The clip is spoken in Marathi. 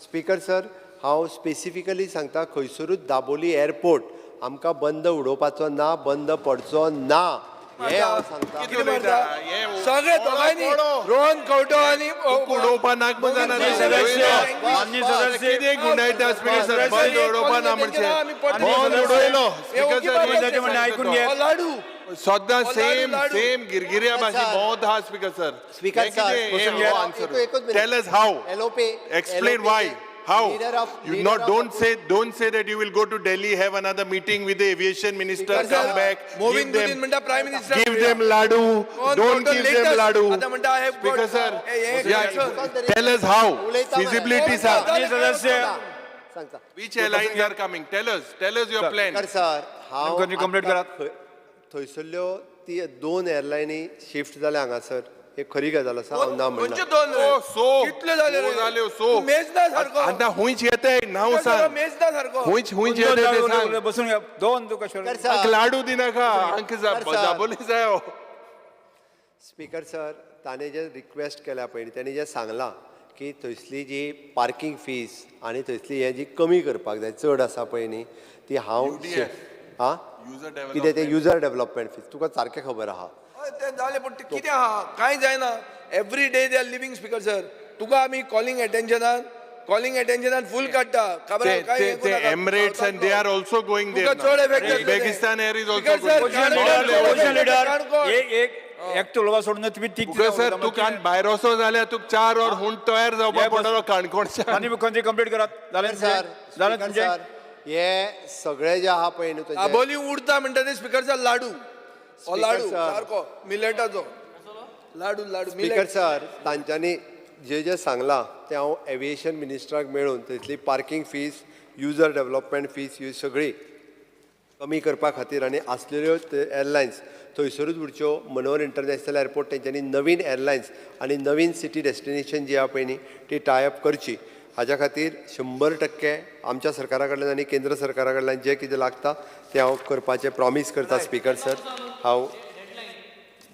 स्पीकर सर, हांव स्पेसिफिकली सांगता खंयसरूच दाबोली एअरपोर्ट आमकां बंद उडोवपाचो ना, बंद पडचो ना हे हांव सांगता. कितें म्हणटा सगळे दोगांनी रोहन खंवटो आनी उडोवपा नाक बंद जाना माननीय सदस्य कितें गुंडायता स्पीकर सर बंद उडोवपा ना म्हणचे बंद उडयलो स्पीकर सर म्हणणें आयकून घे. लाडू सद्दां सेम गिरगिऱ्या भाशेन भोंवता हा स्पीकर सर. स्पीकर सर, एकूच टेल अस हाउ एलोपे explain why how don't say that you will go to Delhi, have another meeting with the aviation minister, come back, मोविन Godinho म्हणटा prime minister give them ladu, don't give them ladu. आता म्हणटा I have Speaker sir, tell us how feasibilities are, माननीय सदस्य सांगता. which airlines are coming, tell us your plan. Speaker sir, हांव कोणी complaint करात? थंयसरल्यो ती 2 एअरलायनी शिफ्ट जाल्या हांगासर. हे खरी गजाल आसा, हांव ना म्हणना. खंयचे दोन Oh, so कितले जाले रे? जाल्यो so मेजदा सारको आता हुंच येते नाव सांग मेजदा सारको हुंच येते ते सांग बसून घ्या. दोन तुका स्पीकर शोर सर, लाडू दिनाका अंक दाबोली जायो. स्पीकर सर, ताणें जे रिक्वेस्ट केल्या पळय ताणें जें सांगलां की थंयसली जी पार्किंग फीज आनी थंयसली हें जी कमी करपाक जाय चड आसा पळय न्ही ती हांव हां कितें तें युजर डेव्हलपमेंट फीज तुका सारकें खबर आहा. ते जाले पण ते कितें आहा कांय जायना every day they are living speaker sir तुका आमी कॉलिंग एटेन्शनान फुल काडटा खबर आहा, काय हे ते कोणाक Emirates and they are also going there तुका चड now. effect जातले. Uzbekistan Air is also Speaker sir, going काण there. कोण? लीडर काण कोण? एक एकटो उलोवपा सोडून तुम्ही तीग तुका सर तू कान भायर वचो जाल्यार तुका 4 और हुंड तयार जावपा पडटलो काणकोणच्या. माननीय मुख्यमंत्री कंप्लीट करात. जालें सर, जालें स्पीकर तुमचें? सर, हे सगळे जे आहा पळय न्हू तेजे आबोली उडता म्हणटा ते स्पीकर सर लाडू ओ लाडू sir. सारको मिलेटाचो लाडू स्पीकर मिलेट सर, तांच्यांनी जे सांगलां तें हांव एविएशन मिनिस्टराक मेळून थंयसली parking fees user development fees ही सगळी कमी करपा खातीर आनी आसलेल्यो एअरलायन्स थंयसरूच उरच्यो. मनोहर इंटरनॅशनल एअरपोर्ट तेंच्यांनी नवीन एअरलायन्स आनी नवीन सिटी डेस्टिनेशन जी आहा पळय न्ही ती टायअप करची. हाज्या खातीर 100% आमच्या सरकारा कडल्यान आनी केंद्र सरकारा कडल्यान जें कितें लागता तें हांव करपाचें प्रॉमीस करता स्पीकर सर. हांव